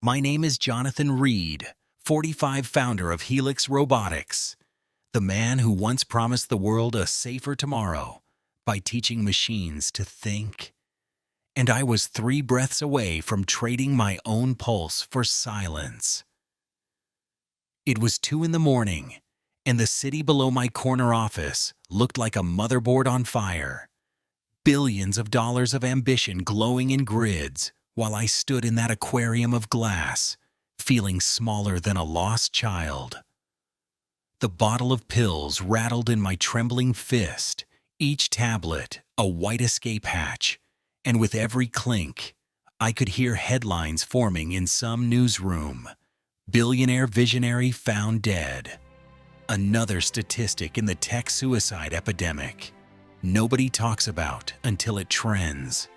My name is Jonathan Reed, 45, founder of Helix Robotics, the man who once promised the world a safer tomorrow by teaching machines to think. And I was 3 breaths away from trading my own pulse for silence. It was 2 in the morning, and the city below my corner office looked like a motherboard on fire. Billions of dollars of ambition glowing in grids, while I stood in that aquarium of glass, feeling smaller than a lost child. The bottle of pills rattled in my trembling fist, each tablet a white escape hatch, and with every clink, I could hear headlines forming in some newsroom. Billionaire visionary found dead. Another statistic in the tech suicide epidemic nobody talks about until it trends.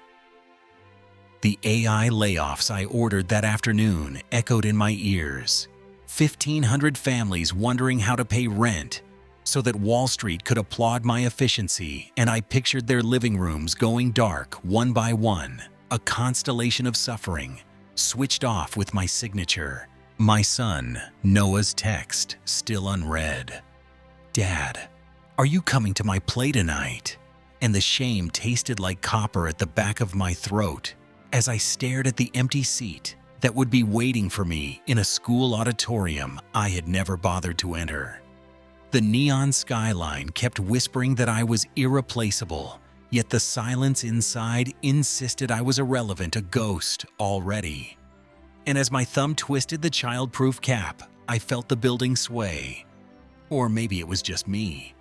The AI layoffs I ordered that afternoon echoed in my ears. 1,500 families wondering how to pay rent so that Wall Street could applaud my efficiency, and I pictured their living rooms going dark one by one, a constellation of suffering, switched off with my signature. My son, Noah's text, still unread. "Dad, are you coming to my play tonight?" And the shame tasted like copper at the back of my throat as I stared at the empty seat that would be waiting for me in a school auditorium I had never bothered to enter. The neon skyline kept whispering that I was irreplaceable, yet the silence inside insisted I was irrelevant, a ghost already. And as my thumb twisted the child-proof cap, I felt the building sway. Or maybe it was just me.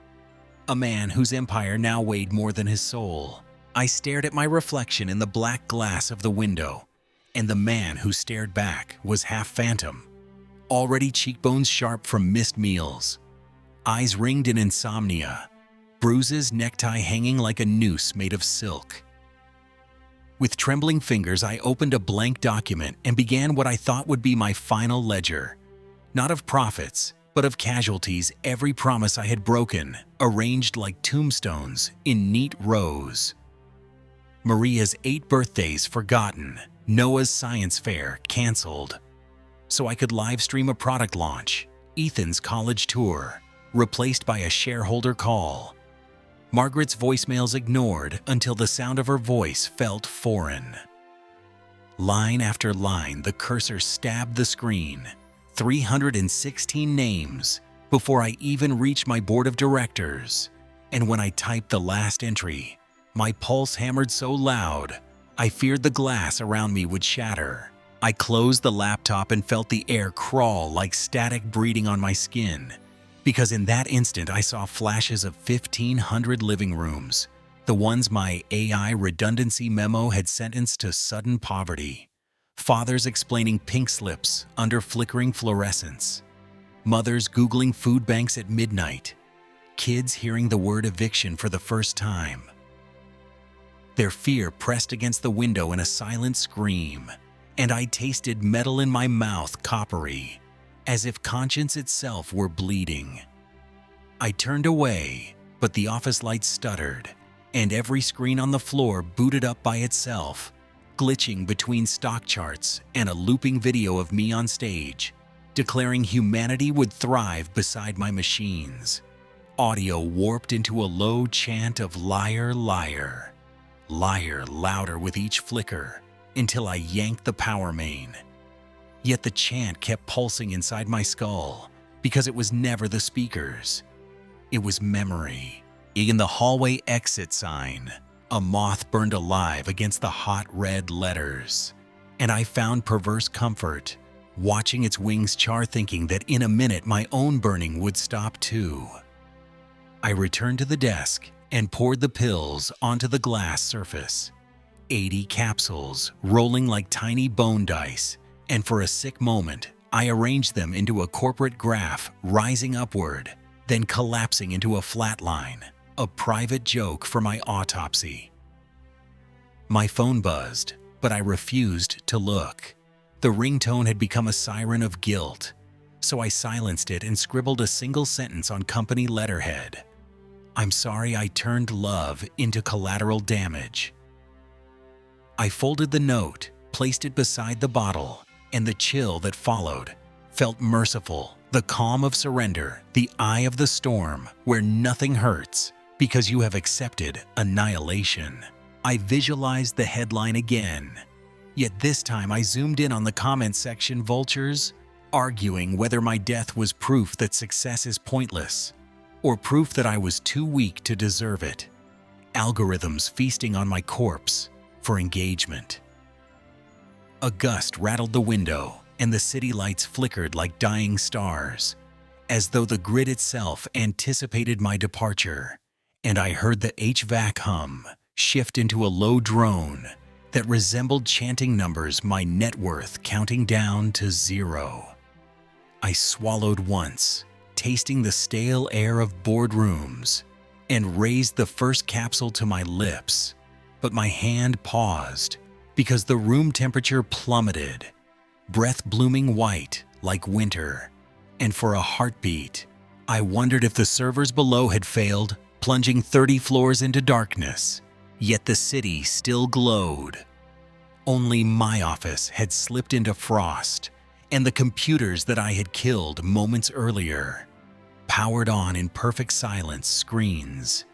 A man whose empire now weighed more than his soul. I stared at my reflection in the black glass of the window, and the man who stared back was half phantom, already cheekbones sharp from missed meals, eyes ringed in insomnia, bruises, necktie hanging like a noose made of silk. With trembling fingers, I opened a blank document and began what I thought would be my final ledger, not of profits, but of casualties, every promise I had broken, arranged like tombstones in neat rows. Maria's 8 birthdays forgotten, Noah's science fair canceled, so I could live stream a product launch, Ethan's college tour, replaced by a shareholder call. Margaret's voicemails ignored until the sound of her voice felt foreign. Line after line, the cursor stabbed the screen. 316 names before I even reached my board of directors. And when I typed the last entry, my pulse hammered so loud, I feared the glass around me would shatter. I closed the laptop and felt the air crawl like static breathing on my skin, because in that instant I saw flashes of 1,500 living rooms, the ones my AI redundancy memo had sentenced to sudden poverty. Fathers explaining pink slips under flickering fluorescence. Mothers Googling food banks at midnight. Kids hearing the word eviction for the first time. Their fear pressed against the window in a silent scream, and I tasted metal in my mouth, coppery, as if conscience itself were bleeding. I turned away, but the office lights stuttered, and every screen on the floor booted up by itself, glitching between stock charts and a looping video of me on stage, declaring humanity would thrive beside my machines. Audio warped into a low chant of liar, liar, liar, louder with each flicker, until I yanked the power main. Yet the chant kept pulsing inside my skull, because it was never the speakers. It was memory. In the hallway exit sign, a moth burned alive against the hot red letters, and I found perverse comfort watching its wings char, thinking that in a minute my own burning would stop too. I returned to the desk and poured the pills onto the glass surface. 80 capsules rolling like tiny bone dice, and for a sick moment, I arranged them into a corporate graph rising upward, then collapsing into a flat line, a private joke for my autopsy. My phone buzzed, but I refused to look. The ringtone had become a siren of guilt, so I silenced it and scribbled a single sentence on company letterhead. I'm sorry I turned love into collateral damage. I folded the note, placed it beside the bottle, and the chill that followed felt merciful, the calm of surrender, the eye of the storm where nothing hurts because you have accepted annihilation. I visualized the headline again, yet this time I zoomed in on the comment section vultures, arguing whether my death was proof that success is pointless or proof that I was too weak to deserve it. Algorithms feasting on my corpse for engagement. A gust rattled the window, and the city lights flickered like dying stars, as though the grid itself anticipated my departure, and I heard the HVAC hum shift into a low drone that resembled chanting numbers, my net worth counting down to 0. I swallowed once, tasting the stale air of boardrooms, and raised the first capsule to my lips, but my hand paused because the room temperature plummeted, breath blooming white like winter, and for a heartbeat, I wondered if the servers below had failed, plunging 30 floors into darkness, yet the city still glowed. Only my office had slipped into frost, and the computers that I had killed moments earlier powered on in perfect silence screens,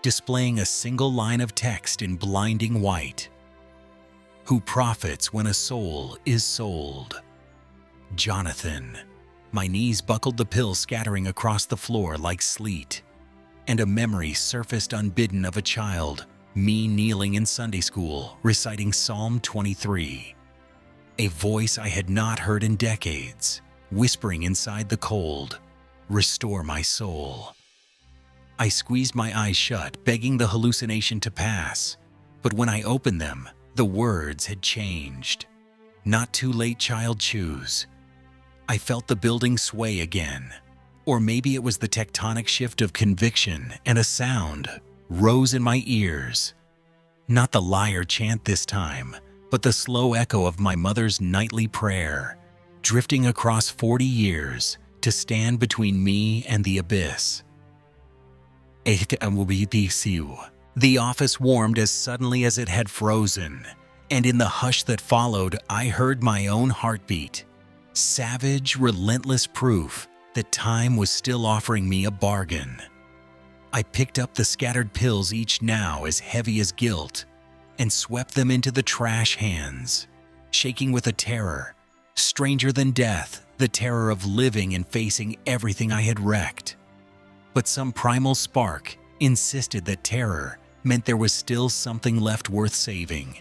displaying a single line of text in blinding white. Who profits when a soul is sold? Jonathan. My knees buckled, the pills scattering across the floor like sleet, and a memory surfaced unbidden of a child, me kneeling in Sunday school, reciting Psalm 23. A voice I had not heard in decades, whispering inside the cold, "Restore my soul." I squeezed my eyes shut, begging the hallucination to pass, but when I opened them, the words had changed. Not too late, child, choose. I felt the building sway again, or maybe it was the tectonic shift of conviction, and a sound rose in my ears. Not the liar chant this time, but the slow echo of my mother's nightly prayer, drifting across 40 years to stand between me and the abyss. The office warmed as suddenly as it had frozen, and in the hush that followed, I heard my own heartbeat. Savage, relentless proof that time was still offering me a bargain. I picked up the scattered pills, each now as heavy as guilt, and swept them into the trash hands, shaking with a terror stranger than death, the terror of living and facing everything I had wrecked. But some primal spark insisted that terror meant there was still something left worth saving.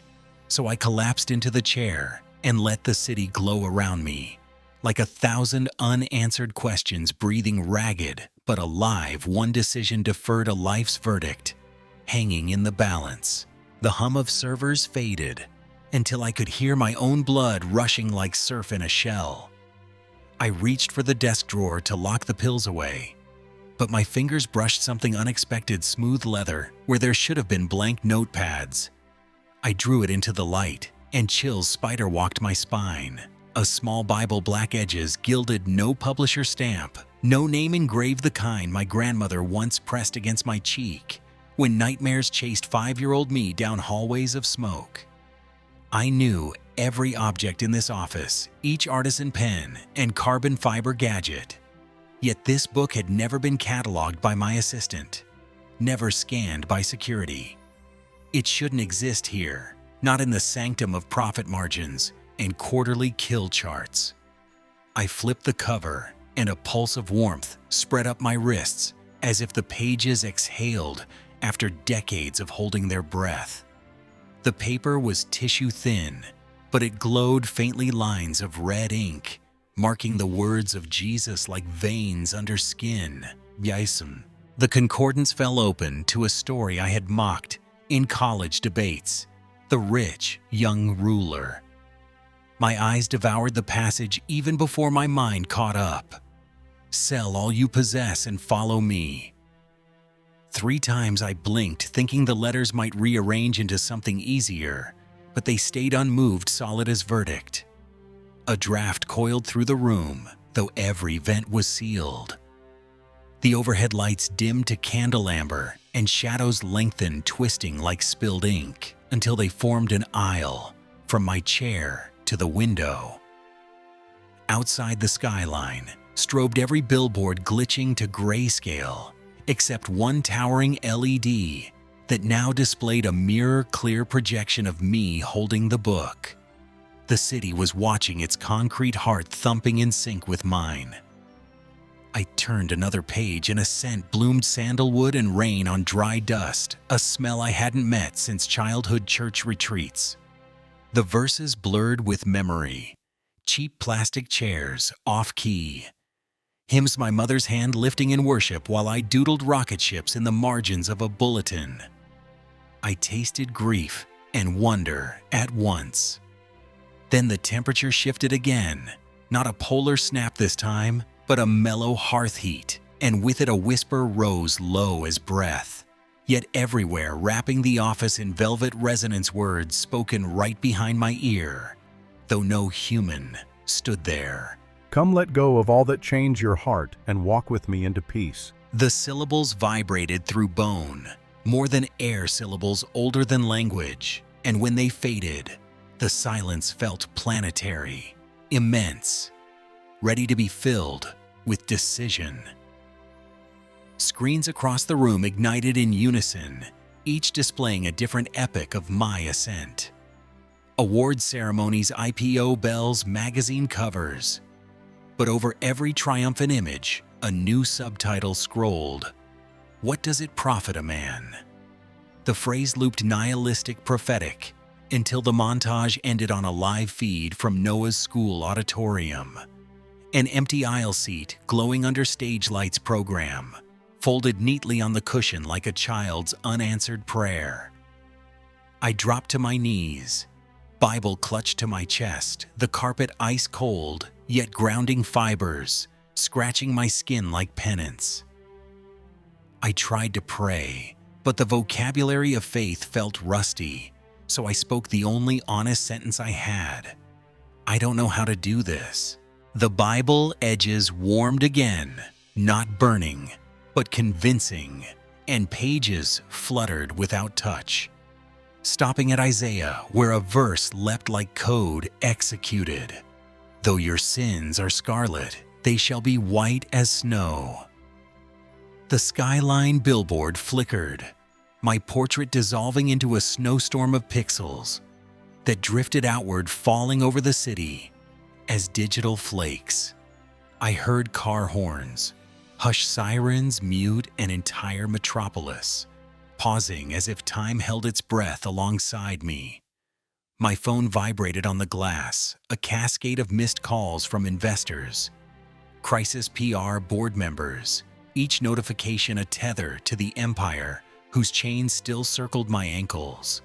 So I collapsed into the chair and let the city glow around me, like 1,000 unanswered questions breathing ragged but alive, one decision deferred, a life's verdict hanging in the balance. The hum of servers faded until I could hear my own blood rushing like surf in a shell. I reached for the desk drawer to lock the pills away, but my fingers brushed something unexpected, smooth leather where there should have been blank notepads. I drew it into the light, and chills spider-walked my spine. A small Bible, black edges, gilded, no publisher stamp, no name engraved, the kind my grandmother once pressed against my cheek when nightmares chased 5-year-old me down hallways of smoke. I knew every object in this office, each artisan pen and carbon fiber gadget. Yet this book had never been cataloged by my assistant, never scanned by security. It shouldn't exist here, not in the sanctum of profit margins and quarterly kill charts. I flipped the cover, and a pulse of warmth spread up my wrists as if the pages exhaled after decades of holding their breath. The paper was tissue thin, but it glowed faintly, lines of red ink marking the words of Jesus like veins under skin. Yason. The concordance fell open to a story I had mocked in college debates, the rich young ruler. My eyes devoured the passage even before my mind caught up. Sell all you possess and follow me. 3 times I blinked, thinking the letters might rearrange into something easier, but they stayed unmoved, solid as verdict. A draft coiled through the room, though every vent was sealed. The overhead lights dimmed to candle amber, and shadows lengthened, twisting like spilled ink, until they formed an aisle from my chair to the window. Outside the skyline, strobed every billboard glitching to grayscale, except one towering LED that now displayed a mirror-clear projection of me holding the book. The city was watching its concrete heart thumping in sync with mine. I turned another page and a scent bloomed sandalwood and rain on dry dust, a smell I hadn't met since childhood church retreats. The verses blurred with memory. Cheap plastic chairs, off-key. Hymns my mother's hand lifting in worship while I doodled rocket ships in the margins of a bulletin. I tasted grief and wonder at once. Then the temperature shifted again, not a polar snap this time, but a mellow hearth heat, and with it a whisper rose low as breath. Yet everywhere wrapping the office in velvet resonance words spoken right behind my ear, though no human stood there. Come let go of all that chains your heart and walk with me into peace. The syllables vibrated through bone, more than air syllables older than language, and when they faded, the silence felt planetary, immense, ready to be filled with decision. Screens across the room ignited in unison, each displaying a different epic of my ascent. Award ceremonies, IPO bells, magazine covers. But over every triumphant image, a new subtitle scrolled. What does it profit a man? The phrase looped nihilistic prophetic until the montage ended on a live feed from Noah's school auditorium. An empty aisle seat glowing under stage lights program, folded neatly on the cushion like a child's unanswered prayer. I dropped to my knees, Bible clutched to my chest, the carpet ice cold, yet grounding fibers, scratching my skin like penance. I tried to pray, but the vocabulary of faith felt rusty, so I spoke the only honest sentence I had. I don't know how to do this. The Bible edges warmed again, not burning, but convincing, and pages fluttered without touch. Stopping at Isaiah, where a verse leapt like code executed. Though your sins are scarlet, they shall be white as snow. The skyline billboard flickered, my portrait dissolving into a snowstorm of pixels that drifted outward, falling over the city as digital flakes. I heard car horns, hush sirens mute an entire metropolis, pausing as if time held its breath alongside me. My phone vibrated on the glass, a cascade of missed calls from investors, crisis PR board members, each notification a tether to the empire whose chains still circled my ankles.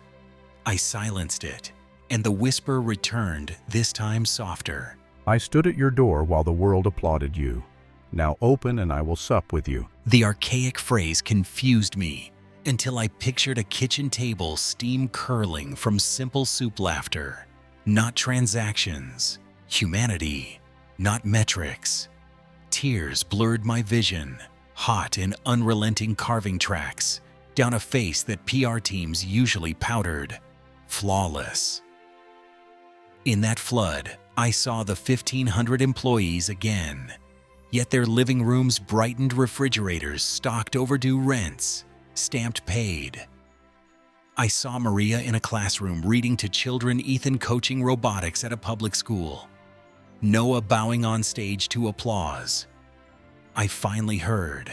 I silenced it, and the whisper returned, this time softer. I stood at your door while the world applauded you. Now open and I will sup with you. The archaic phrase confused me until I pictured a kitchen table, steam curling from simple soup laughter. Not transactions, humanity, not metrics. Tears blurred my vision, hot and unrelenting carving tracks down a face that PR teams usually powdered, flawless. In that flood, I saw the 1,500 employees again, yet their living rooms brightened, refrigerators stocked overdue rents, stamped paid. I saw Maria in a classroom reading to children, Ethan coaching robotics at a public school, Noah bowing on stage to applause. I finally heard.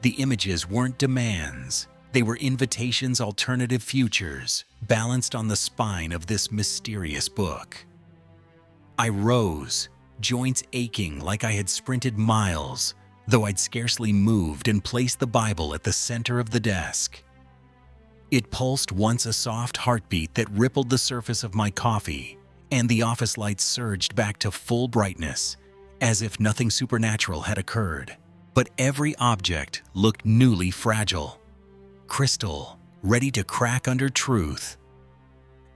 The images weren't demands, they were invitations, alternative futures, balanced on the spine of this mysterious book. I rose, joints aching like I had sprinted miles, though I'd scarcely moved, and placed the Bible at the center of the desk. It pulsed once, a soft heartbeat that rippled the surface of my coffee, and the office lights surged back to full brightness, as if nothing supernatural had occurred. But every object looked newly fragile, crystal, ready to crack under truth.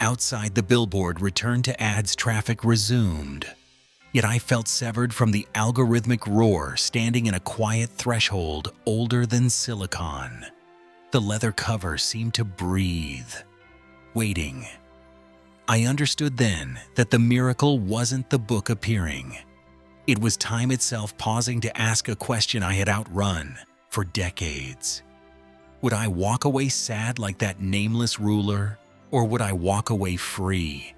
Outside, the billboard returned to ads, traffic resumed. Yet I felt severed from the algorithmic roar, standing in a quiet threshold older than silicon. The leather cover seemed to breathe, waiting. I understood then that the miracle wasn't the book appearing. It was time itself pausing to ask a question I had outrun for decades. Would I walk away sad like that nameless ruler, or would I walk away free?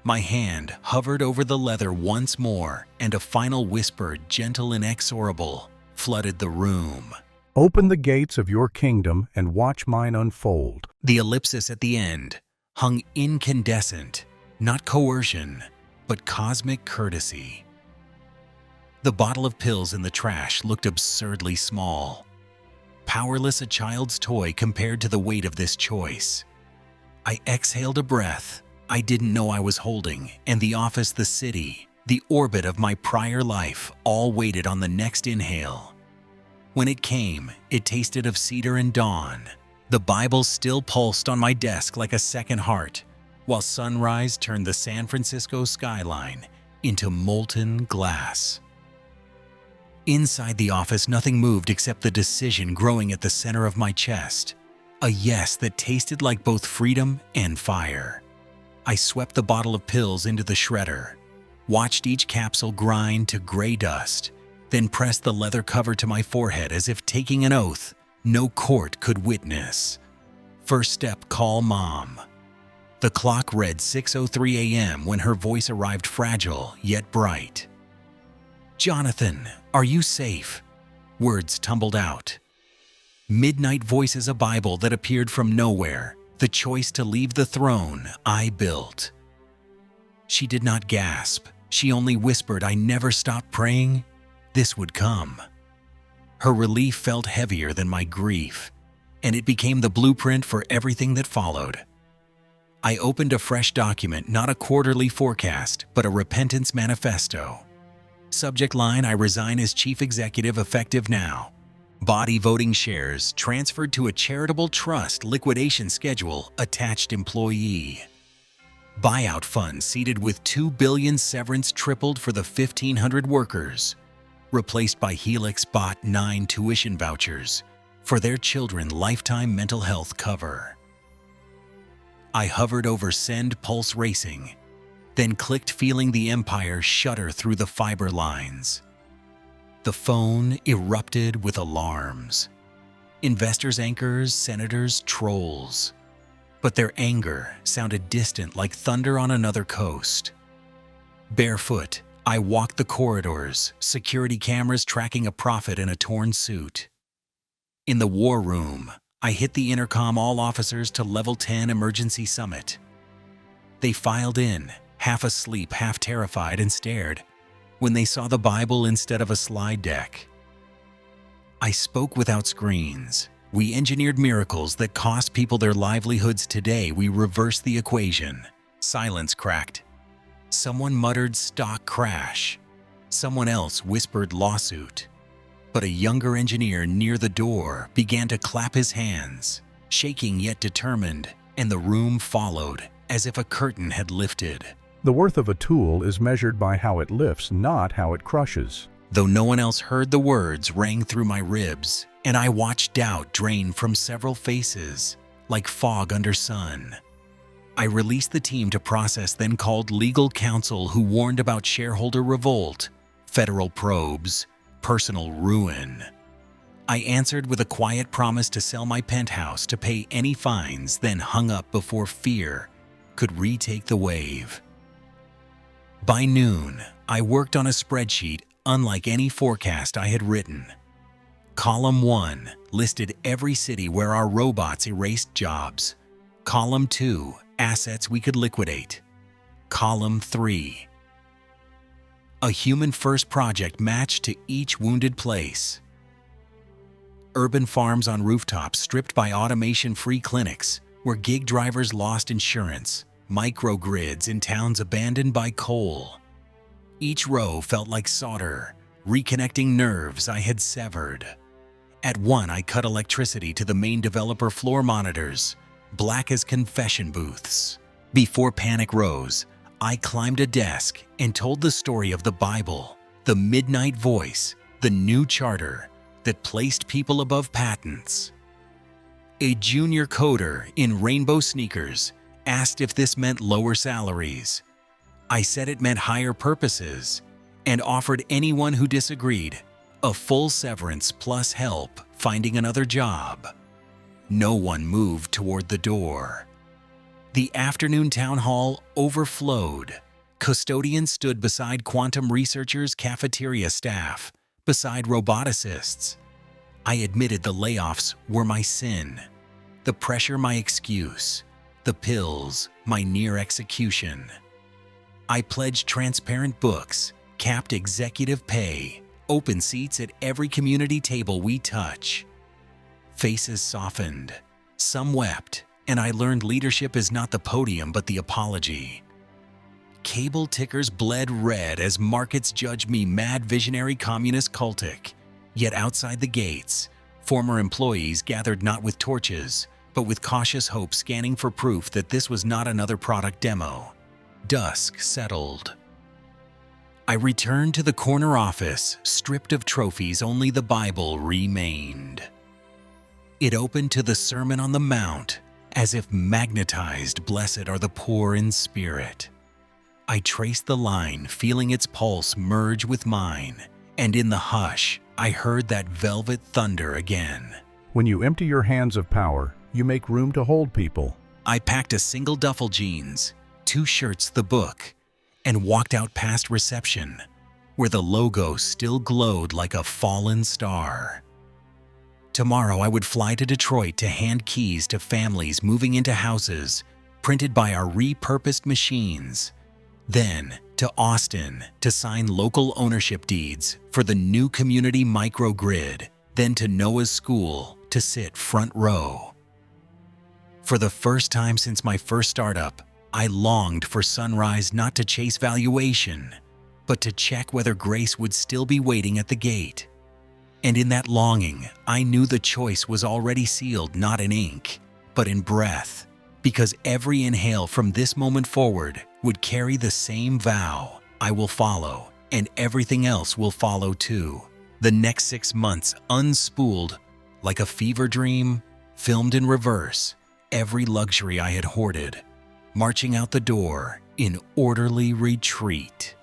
My hand hovered over the leather once more, and a final whisper, gentle and inexorable, flooded the room. Open the gates of your kingdom and watch mine unfold. The ellipsis at the end hung incandescent, not coercion, but cosmic courtesy. The bottle of pills in the trash looked absurdly small, powerless, a child's toy compared to the weight of this choice. I exhaled a breath I didn't know I was holding, and the office, the city, the orbit of my prior life all waited on the next inhale. When it came, it tasted of cedar and dawn. The Bible still pulsed on my desk like a second heart, while sunrise turned the San Francisco skyline into molten glass. Inside the office, nothing moved except the decision growing at the center of my chest, a yes that tasted like both freedom and fire. I swept the bottle of pills into the shredder, watched each capsule grind to gray dust, then pressed the leather cover to my forehead as if taking an oath no court could witness. First step, call Mom. The clock read 6:03 a.m. when her voice arrived, fragile yet bright. "Jonathan, are you safe?" Words tumbled out. Midnight voices, a Bible that appeared from nowhere, the choice to leave the throne I built. She did not gasp. She only whispered, "I never stopped praying this would come." Her relief felt heavier than my grief, and it became the blueprint for everything that followed. I opened a fresh document, not a quarterly forecast, but a repentance manifesto. Subject line, "I resign as chief executive effective now." Body voting shares transferred to a charitable trust, liquidation schedule attached, employee. Buyout fund seated with $2 billion, severance tripled for the 1,500 workers, replaced by Helix bought 9 tuition vouchers for their children, lifetime mental health cover. I hovered over send, pulse racing, then clicked, feeling the empire shudder through the fiber lines. The phone erupted with alarms. Investors, anchors, senators, trolls. But their anger sounded distant, like thunder on another coast. Barefoot, I walked the corridors, security cameras tracking a prophet in a torn suit. In the war room, I hit the intercom, "All officers to Level 10 Emergency Summit." They filed in, half asleep, half terrified, and stared when they saw the Bible instead of a slide deck. I spoke without screens. "We engineered miracles that cost people their livelihoods. Today we reversed the equation." Silence cracked. Someone muttered, "Stock crash." Someone else whispered, "Lawsuit." But a younger engineer near the door began to clap his hands, shaking yet determined, and the room followed, as if a curtain had lifted. The worth of a tool is measured by how it lifts, not how it crushes. Though no one else heard, the words rang through my ribs, and I watched doubt drain from several faces, like fog under sun. I released the team to process, then called legal counsel, who warned about shareholder revolt, federal probes, personal ruin. I answered with a quiet promise to sell my penthouse, to pay any fines, then hung up before fear could retake the wave. By noon, I worked on a spreadsheet unlike any forecast I had written. Column 1 listed every city where our robots erased jobs. Column 2, assets we could liquidate. Column 3, a human-first project matched to each wounded place. Urban farms on rooftops stripped by automation-free clinics, where gig drivers lost insurance. Microgrids in towns abandoned by coal. Each row felt like solder, reconnecting nerves I had severed. At one, I cut electricity to the main developer floor monitors, black as confession booths. Before panic rose, I climbed a desk and told the story of the Bible, the midnight voice, the new charter that placed people above patents. A junior coder in rainbow sneakers asked if this meant lower salaries. I said it meant higher purposes, and offered anyone who disagreed a full severance plus help finding another job. No one moved toward the door. The afternoon town hall overflowed. Custodians stood beside quantum researchers, cafeteria staff, beside roboticists. I admitted the layoffs were my sin, the pressure my excuse, the pills my near execution. I pledged transparent books, capped executive pay, open seats at every community table we touch. Faces softened, some wept, and I learned leadership is not the podium but the apology. Cable tickers bled red as markets judged me mad visionary communist cultic. Yet outside the gates, former employees gathered not with torches, but with cautious hope, scanning for proof that this was not another product demo. Dusk settled. I returned to the corner office, stripped of trophies, only the Bible remained. It opened to the Sermon on the Mount, as if magnetized, blessed are the poor in spirit. I traced the line, feeling its pulse merge with mine, and in the hush, I heard that velvet thunder again. When you empty your hands of power, you make room to hold people. I packed a single duffel jeans, 2 shirts, the book, and walked out past reception, where the logo still glowed like a fallen star. Tomorrow I would fly to Detroit to hand keys to families moving into houses printed by our repurposed machines. Then to Austin to sign local ownership deeds for the new community microgrid. Then to Noah's school to sit front row. For the first time since my first startup, I longed for sunrise, not to chase valuation, but to check whether grace would still be waiting at the gate. And in that longing, I knew the choice was already sealed, not in ink, but in breath, because every inhale from this moment forward would carry the same vow: I will follow, and everything else will follow too. The next 6 months unspooled like a fever dream, filmed in reverse, every luxury I had hoarded, marching out the door in orderly retreat.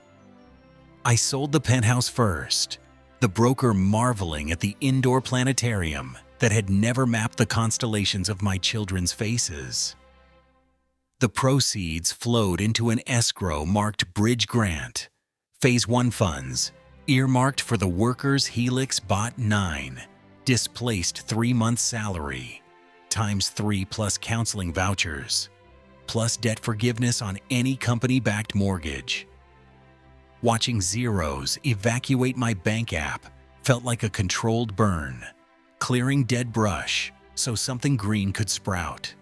I sold the penthouse first, the broker marveling at the indoor planetarium that had never mapped the constellations of my children's faces. The proceeds flowed into an escrow marked Bridge Grant, Phase 1 funds, earmarked for the workers Helix Bot 9, displaced 3 months' salary, times 3 plus counseling vouchers, plus debt forgiveness on any company-backed mortgage. Watching zeros evacuate my bank app felt like a controlled burn, clearing dead brush so something green could sprout.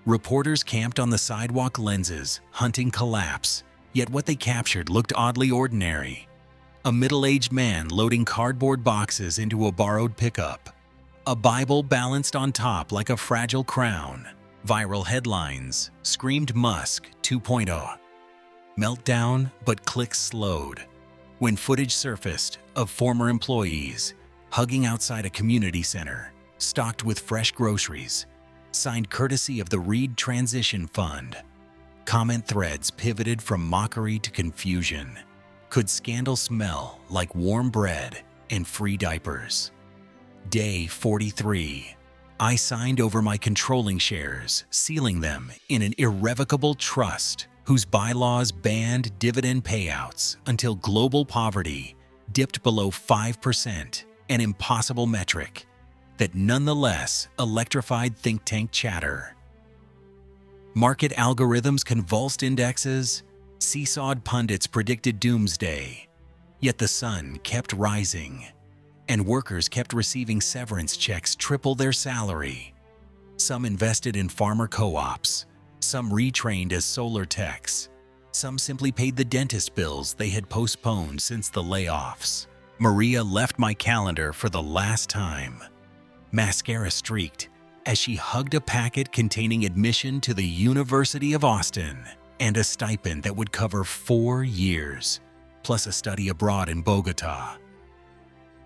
Reporters camped on the sidewalk lenses, hunting collapse, yet what they captured looked oddly ordinary. A middle-aged man loading cardboard boxes into a borrowed pickup. A Bible balanced on top like a fragile crown. Viral headlines screamed Musk 2.0. Meltdown, but clicks slowed when footage surfaced of former employees hugging outside a community center, stocked with fresh groceries, signed courtesy of the Reed Transition Fund. Comment threads pivoted from mockery to confusion. Could scandal smell like warm bread and free diapers? Day 43. I signed over my controlling shares, sealing them in an irrevocable trust whose bylaws banned dividend payouts until global poverty dipped below 5%, an impossible metric that nonetheless electrified think tank chatter. Market algorithms convulsed indexes, seesawed pundits predicted doomsday, yet the sun kept rising, and workers kept receiving severance checks triple their salary. Some invested in farmer co-ops, some retrained as solar techs, some simply paid the dentist bills they had postponed since the layoffs. Maria left my calendar for the last time. Mascara streaked as she hugged a packet containing admission to the University of Austin and a stipend that would cover 4 years, plus a study abroad in Bogota.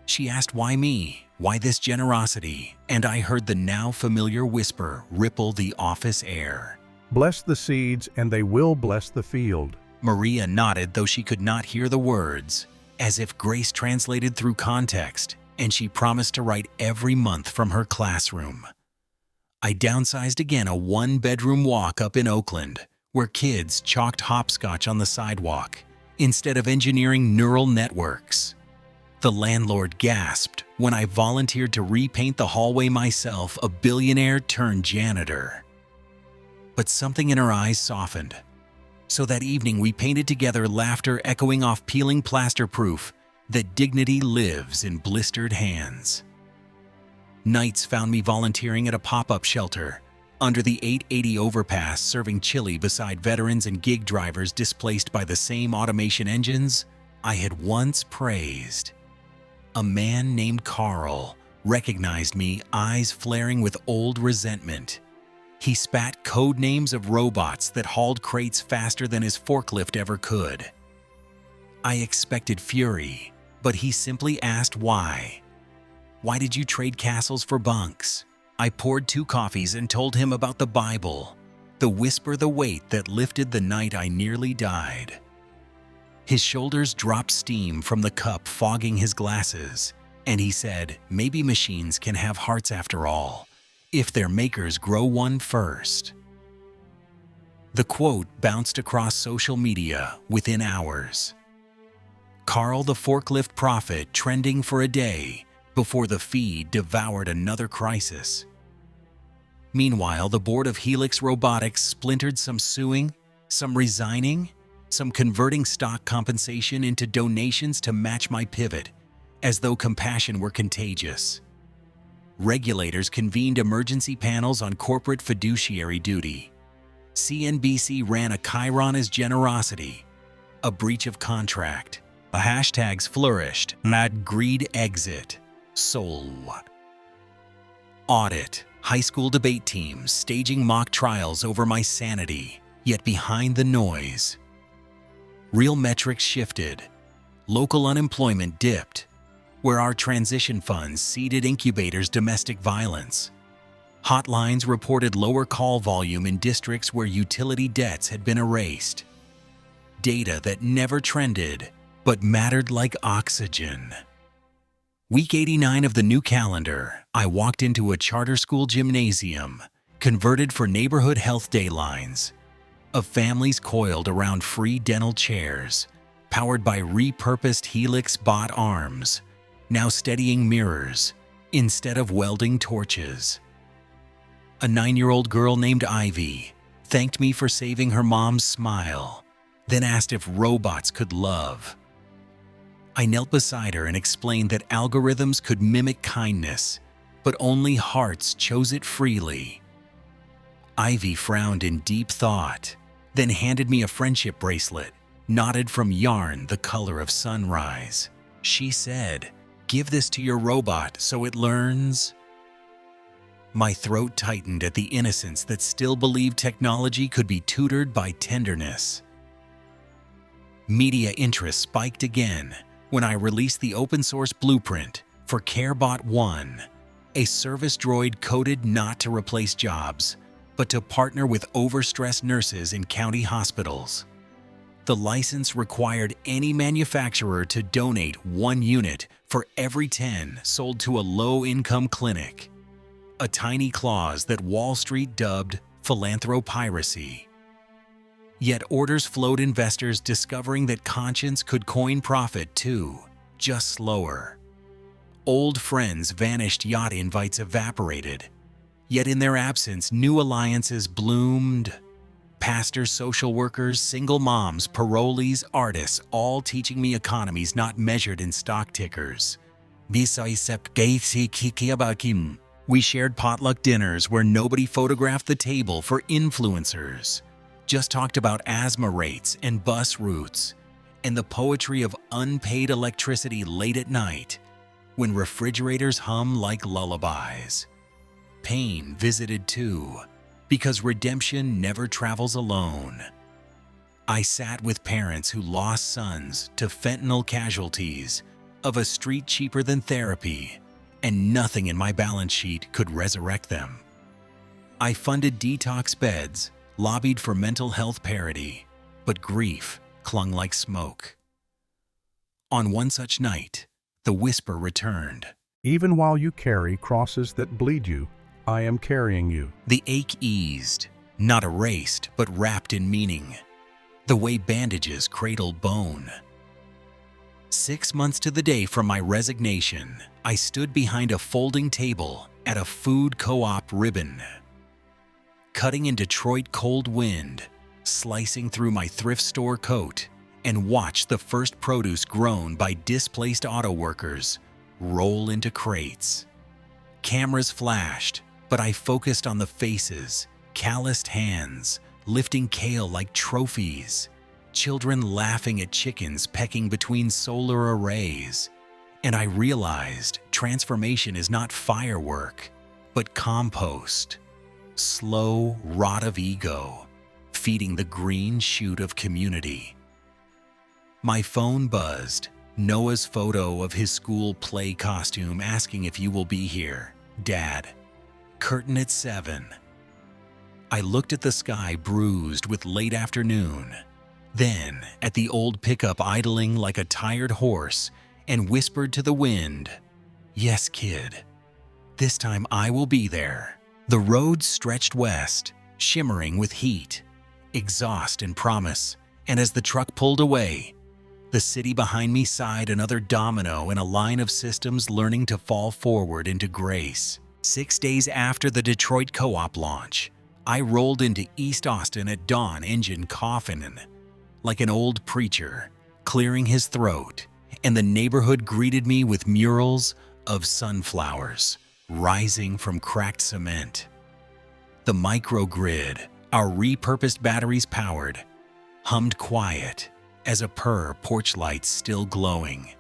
She asked why me, why this generosity, and I heard the now familiar whisper ripple the office air. Bless the seeds, and they will bless the field. Maria nodded, though she could not hear the words, as if grace translated through context, and she promised to write every month from her classroom. I downsized again, a one-bedroom walk up in Oakland, where kids chalked hopscotch on the sidewalk instead of engineering neural networks. The landlord gasped when I volunteered to repaint the hallway myself, a billionaire turned janitor. But something in her eyes softened. So that evening we painted together, laughter echoing off peeling plaster, proof that dignity lives in blistered hands. Nights found me volunteering at a pop-up shelter under the 880 overpass, serving chili beside veterans and gig drivers displaced by the same automation engines I had once praised. A man named Carl recognized me, eyes flaring with old resentment. He spat code names of robots that hauled crates faster than his forklift ever could. I expected fury, but he simply asked why. Why did you trade castles for bunks? I poured 2 coffees and told him about the Bible, the whisper, the weight that lifted the night I nearly died. His shoulders dropped, steam from the cup fogging his glasses, and he said, maybe machines can have hearts after all, if their makers grow one first. The quote bounced across social media within hours. Carl the forklift prophet trending for a day before the feed devoured another crisis. Meanwhile, the board of Helix Robotics splintered, some suing, some resigning, some converting stock compensation into donations to match my pivot, as though compassion were contagious. Regulators convened emergency panels on corporate fiduciary duty. CNBC ran a Chiron as generosity, a breach of contract. The hashtags flourished, mad greed exit, soul. Audit, high school debate teams staging mock trials over my sanity, yet behind the noise. Real metrics shifted. Local unemployment dipped, where our transition funds seeded incubators, domestic violence. Hotlines reported lower call volume in districts where utility debts had been erased. Data that never trended, but mattered like oxygen. Week 89 of the new calendar, I walked into a charter school gymnasium, converted for neighborhood health day lines, of families coiled around free dental chairs, powered by repurposed Helix bot arms, now steadying mirrors instead of welding torches. A 9-year-old girl named Ivy thanked me for saving her mom's smile, then asked if robots could love. I knelt beside her and explained that algorithms could mimic kindness, but only hearts chose it freely. Ivy frowned in deep thought, then handed me a friendship bracelet, knotted from yarn the color of sunrise. She said, "Give this to your robot so it learns." My throat tightened at the innocence that still believed technology could be tutored by tenderness. Media interest spiked again when I released the open-source blueprint for CareBot 1, a service droid coded not to replace jobs, but to partner with overstressed nurses in county hospitals. The license required any manufacturer to donate 1 unit for every 10 sold to a low-income clinic, a tiny clause that Wall Street dubbed philanthropiracy. Yet orders flowed, investors discovering that conscience could coin profit too, just slower. Old friends vanished, yacht invites evaporated. Yet in their absence, new alliances bloomed. Pastors, social workers, single moms, parolees, artists, all teaching me economies not measured in stock tickers. We shared potluck dinners where nobody photographed the table for influencers, just talked about asthma rates and bus routes, and the poetry of unpaid electricity late at night when refrigerators hum like lullabies. Pain visited too, because redemption never travels alone. I sat with parents who lost sons to fentanyl casualties of a street cheaper than therapy, and nothing in my balance sheet could resurrect them. I funded detox beds, lobbied for mental health parity, but grief clung like smoke. On one such night, the whisper returned. Even while you carry crosses that bleed you, I am carrying you. The ache eased, not erased, but wrapped in meaning, the way bandages cradle bone. 6 months to the day from my resignation, I stood behind a folding table at a food co-op ribbon. Cutting in Detroit cold wind, slicing through my thrift store coat, and watched the first produce grown by displaced auto workers roll into crates. Cameras flashed, but I focused on the faces, calloused hands, lifting kale like trophies, children laughing at chickens pecking between solar arrays. And I realized transformation is not firework, but compost. Slow rot of ego, feeding the green shoot of community. My phone buzzed, Noah's photo of his school play costume asking if you will be here, Dad. Curtain at 7. I looked at the sky bruised with late afternoon, then at the old pickup idling like a tired horse, and whispered to the wind, "Yes, kid. This time I will be there." The road stretched west, shimmering with heat, exhaust and promise, and as the truck pulled away, the city behind me sighed, another domino in a line of systems learning to fall forward into grace. 6 days after the Detroit co-op launch, I rolled into East Austin at dawn, engine coughing like an old preacher, clearing his throat, and the neighborhood greeted me with murals of sunflowers rising from cracked cement. The microgrid, our repurposed batteries powered, hummed quiet as a porch lights still glowing,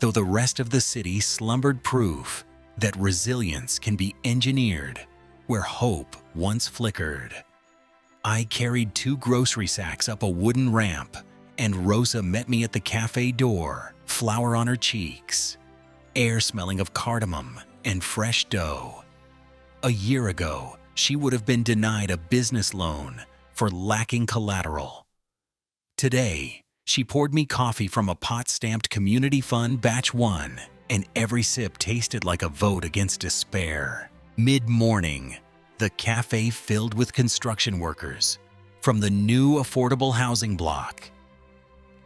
though the rest of the city slumbered, proof that resilience can be engineered where hope once flickered. I carried 2 grocery sacks up a wooden ramp, and Rosa met me at the cafe door, flour on her cheeks, air smelling of cardamom and fresh dough. A year ago, she would have been denied a business loan for lacking collateral. Today, she poured me coffee from a pot-stamped community fund batch 1, and every sip tasted like a vote against despair. Mid-morning, the cafe filled with construction workers from the new affordable housing block.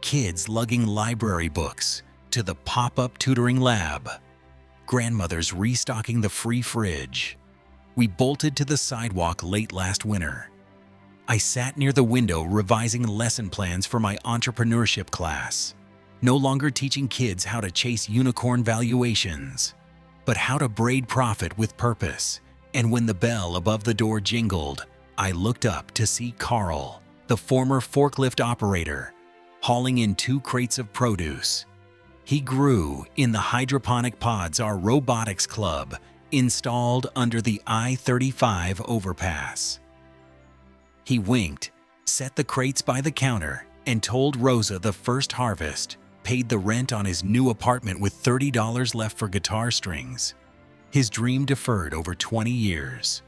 Kids lugging library books to the pop-up tutoring lab. Grandmothers restocking the free fridge. We bolted to the sidewalk late last winter. I sat near the window revising lesson plans for my entrepreneurship class, no longer teaching kids how to chase unicorn valuations, but how to braid profit with purpose. And when the bell above the door jingled, I looked up to see Carl, the former forklift operator, hauling in 2 crates of produce. He grew in the hydroponic pods our robotics club installed under the I-35 overpass. He winked, set the crates by the counter, and told Rosa the first harvest paid the rent on his new apartment with $30 left for guitar strings. His dream deferred over 20 years.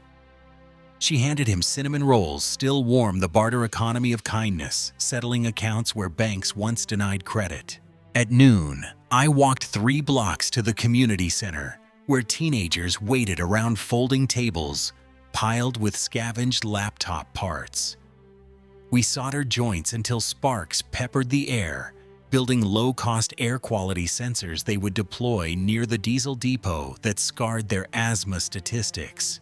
She handed him cinnamon rolls, still warm, the barter economy of kindness, settling accounts where banks once denied credit. At noon, I walked 3 blocks to the community center, where teenagers waited around folding tables piled with scavenged laptop parts. We soldered joints until sparks peppered the air, building low-cost air quality sensors they would deploy near the diesel depot that scarred their asthma statistics.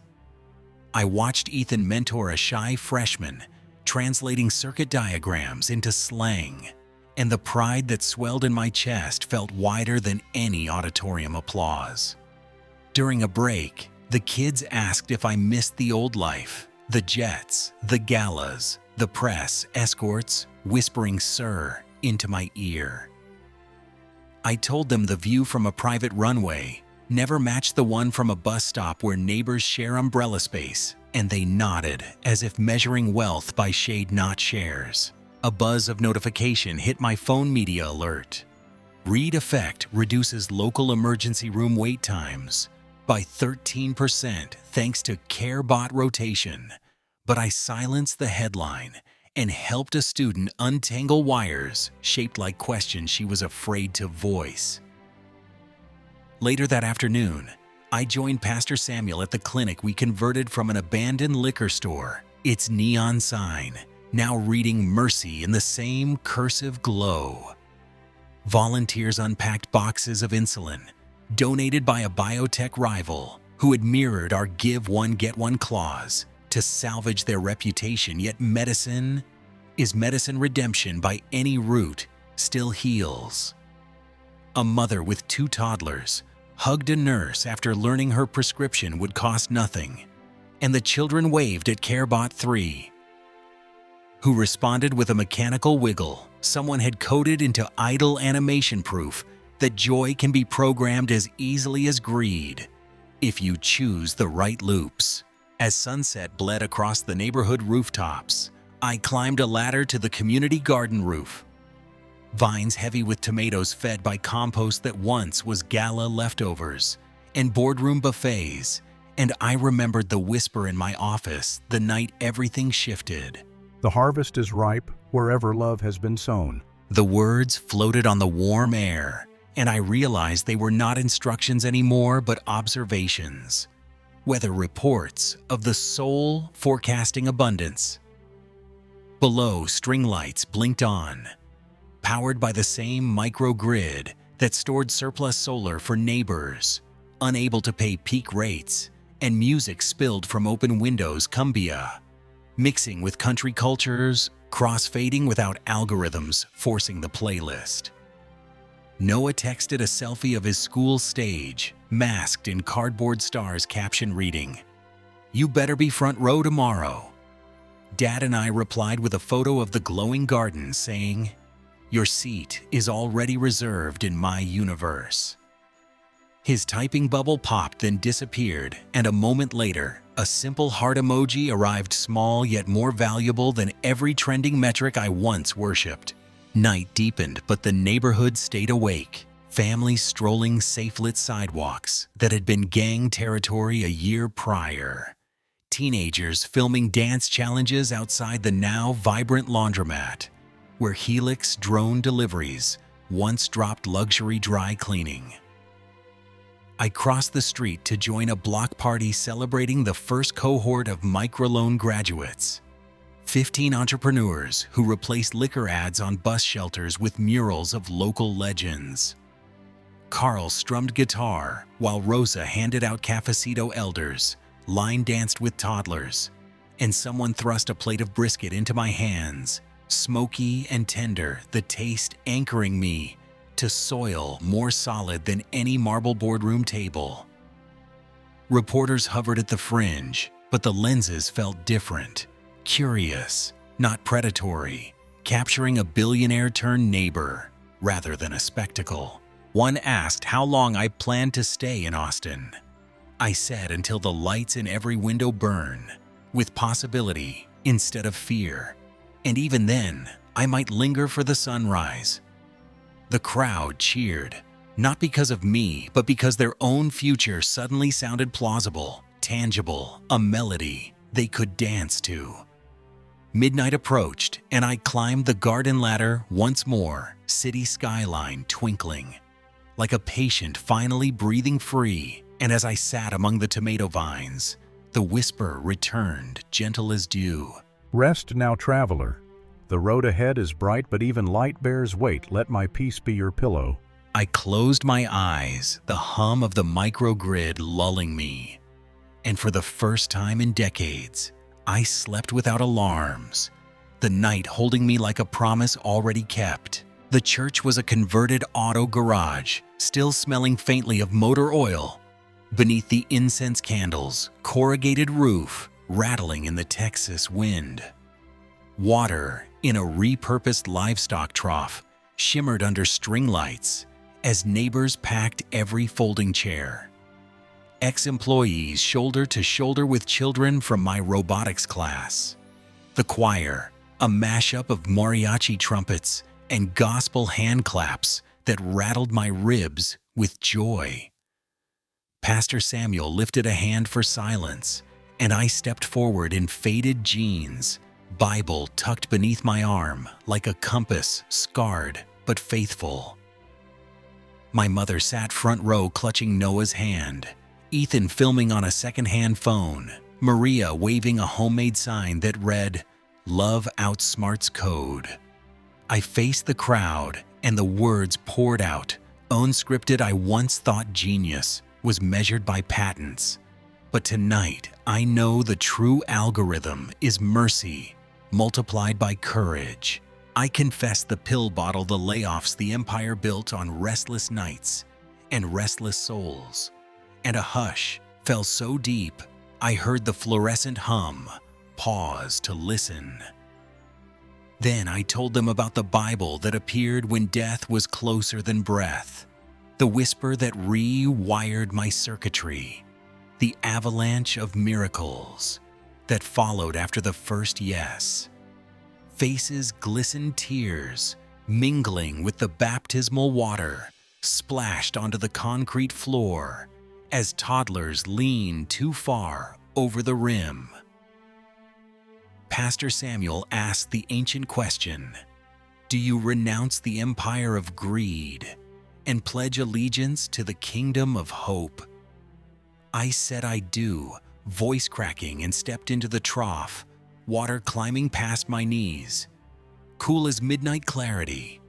I watched Ethan mentor a shy freshman, translating circuit diagrams into slang, and the pride that swelled in my chest felt wider than any auditorium applause. During a break, the kids asked if I missed the old life, the jets, the galas, the press, escorts, whispering "sir" into my ear. I told them the view from a private runway never matched the one from a bus stop where neighbors share umbrella space, and they nodded as if measuring wealth by shade, not shares. A buzz of notification hit my phone media alert. Read Effect reduces local emergency room wait times by 13% thanks to CareBot rotation. But I silenced the headline and helped a student untangle wires shaped like questions she was afraid to voice. Later that afternoon, I joined Pastor Samuel at the clinic we converted from an abandoned liquor store, its neon sign now reading mercy in the same cursive glow. Volunteers unpacked boxes of insulin, donated by a biotech rival who had mirrored our give one, get one clause to salvage their reputation. Yet medicine is medicine. Redemption by any route still heals. A mother with 2 toddlers hugged a nurse after learning her prescription would cost nothing, and the children waved at CareBot 3, who responded with a mechanical wiggle someone had coded into idle animation, proof that joy can be programmed as easily as greed if you choose the right loops. As sunset bled across the neighborhood rooftops, I climbed a ladder to the community garden roof. Vines heavy with tomatoes fed by compost that once was gala leftovers, and boardroom buffets, and I remembered the whisper in my office the night everything shifted. The harvest is ripe wherever love has been sown. The words floated on the warm air, and I realized they were not instructions anymore but observations. Weather reports of the soul forecasting abundance. Below, string lights blinked on, powered by the same microgrid that stored surplus solar for neighbors unable to pay peak rates, and music spilled from open windows, cumbia, mixing with country cultures, cross-fading without algorithms forcing the playlist. Noah texted a selfie of his school stage, masked in cardboard stars, caption reading, "You better be front row tomorrow." Dad and I replied with a photo of the glowing garden saying, "Your seat is already reserved in my universe." His typing bubble popped, then disappeared, and a moment later, a simple heart emoji arrived, small yet more valuable than every trending metric I once worshipped. Night deepened, but the neighborhood stayed awake. Families strolling safe-lit sidewalks that had been gang territory a year prior. Teenagers filming dance challenges outside the now vibrant laundromat, where Helix drone deliveries once dropped luxury dry cleaning. I crossed the street to join a block party celebrating the first cohort of microloan graduates. 15 entrepreneurs who replaced liquor ads on bus shelters with murals of local legends. Carl strummed guitar while Rosa handed out cafecito. Elders line danced with toddlers, and someone thrust a plate of brisket into my hands, smoky and tender, the taste anchoring me to soil more solid than any marble boardroom table. Reporters hovered at the fringe, but the lenses felt different, curious, not predatory, capturing a billionaire turned neighbor rather than a spectacle. One asked how long I planned to stay in Austin. I said until the lights in every window burn, with possibility instead of fear. And even then, I might linger for the sunrise. The crowd cheered, not because of me, but because their own future suddenly sounded plausible, tangible, a melody they could dance to. Midnight approached, and I climbed the garden ladder once more, city skyline twinkling, like a patient finally breathing free. And as I sat among the tomato vines, the whisper returned, gentle as dew. Rest now, traveler. The road ahead is bright, but even light bears weight. Let my peace be your pillow. I closed my eyes, the hum of the microgrid lulling me. And for the first time in decades, I slept without alarms, the night holding me like a promise already kept. The church was a converted auto garage, still smelling faintly of motor oil. Beneath the incense candles, corrugated roof rattling in the Texas wind. Water in a repurposed livestock trough shimmered under string lights as neighbors packed every folding chair. Ex-employees shoulder to shoulder with children from my robotics class. The choir, a mashup of mariachi trumpets and gospel hand claps that rattled my ribs with joy. Pastor Samuel lifted a hand for silence, and I stepped forward in faded jeans, Bible tucked beneath my arm like a compass, scarred but faithful. My mother sat front row clutching Noah's hand, Ethan filming on a second-hand phone, Maria waving a homemade sign that read, "Love outsmarts code." I faced the crowd and the words poured out. Unscripted, I once thought genius was measured by patents. But tonight, I know the true algorithm is mercy multiplied by courage. I confess the pill bottle, the layoffs the empire built on restless nights and restless souls. And a hush fell so deep, I heard the fluorescent hum, pause to listen. Then I told them about the Bible that appeared when death was closer than breath, the whisper that rewired my circuitry, the avalanche of miracles that followed after the first yes. Faces glistened, tears mingling with the baptismal water splashed onto the concrete floor as toddlers leaned too far over the rim. Pastor Samuel asked the ancient question, "Do you renounce the empire of greed and pledge allegiance to the kingdom of hope?" I said I do, voice cracking, and stepped into the trough, water climbing past my knees. Cool as midnight clarity.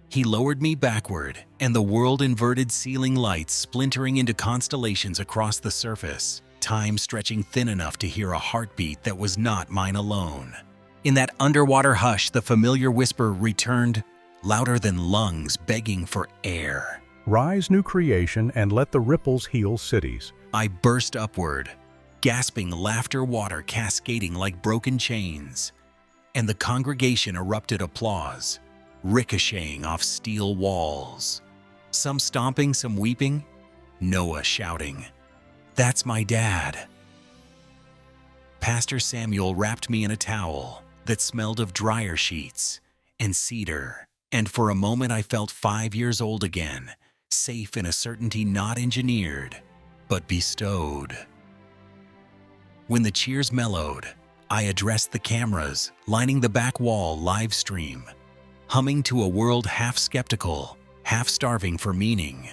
He lowered me backward, and the world inverted, ceiling lights splintering into constellations across the surface, time stretching thin enough to hear a heartbeat that was not mine alone. In that underwater hush, the familiar whisper returned, louder than lungs begging for air. Rise, new creation, and let the ripples heal cities. I burst upward, gasping laughter, water cascading like broken chains, and the congregation erupted applause, ricocheting off steel walls. Some stomping, some weeping, Noah shouting, "That's my dad." Pastor Samuel wrapped me in a towel that smelled of dryer sheets and cedar, and for a moment I felt 5 years old again, safe in a certainty not engineered, but bestowed. When the cheers mellowed, I addressed the cameras lining the back wall live stream, humming to a world half skeptical, half starving for meaning.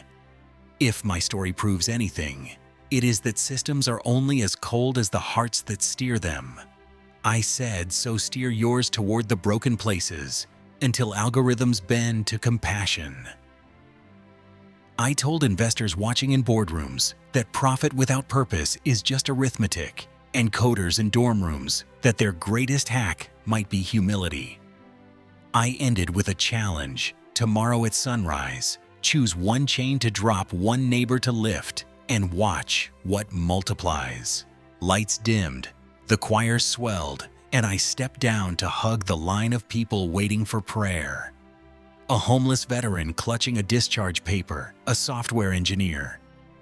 If my story proves anything, it is that systems are only as cold as the hearts that steer them. I said, so steer yours toward the broken places until algorithms bend to compassion. I told investors watching in boardrooms that profit without purpose is just arithmetic, and coders in dorm rooms that their greatest hack might be humility. I ended with a challenge. Tomorrow at sunrise, choose one chain to drop, one neighbor to lift, and watch what multiplies. Lights dimmed, the choir swelled, and I stepped down to hug the line of people waiting for prayer. A homeless veteran clutching a discharge paper, a software engineer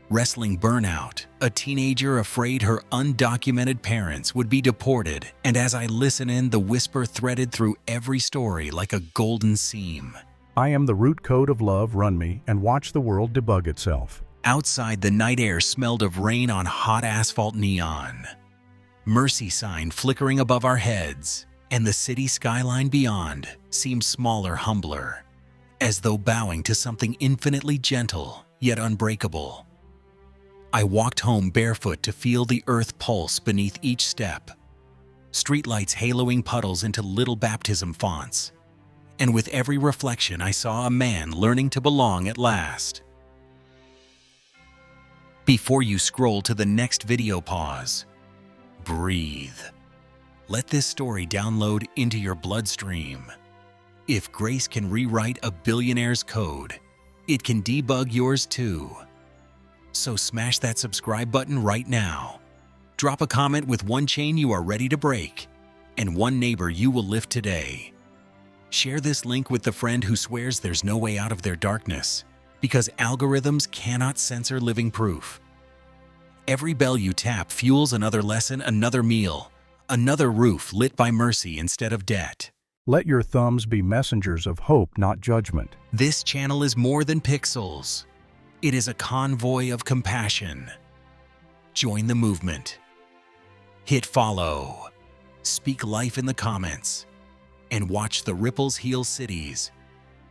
wrestling burnout, a teenager afraid her undocumented parents would be deported, and as I listen in, the whisper threaded through every story like a golden seam. I am the root code of love, run me, and watch the world debug itself. Outside, the night air smelled of rain on hot asphalt neon. Mercy sign flickering above our heads, and the city skyline beyond seemed smaller, humbler, as though bowing to something infinitely gentle yet unbreakable. I walked home barefoot to feel the earth pulse beneath each step, streetlights haloing puddles into little baptism fonts, and with every reflection I saw a man learning to belong at last. Before you scroll to the next video, pause. Breathe. Let this story download into your bloodstream. If grace can rewrite a billionaire's code, it can debug yours too. So smash that subscribe button right now. Drop a comment with one chain you are ready to break and one neighbor you will lift today. Share this link with the friend who swears there's no way out of their darkness, because algorithms cannot censor living proof. Every bell you tap fuels another lesson, another meal, another roof lit by mercy instead of debt. Let your thumbs be messengers of hope, not judgment. This channel is more than pixels. It is a convoy of compassion. Join the movement. Hit follow. Speak life in the comments and watch the ripples heal cities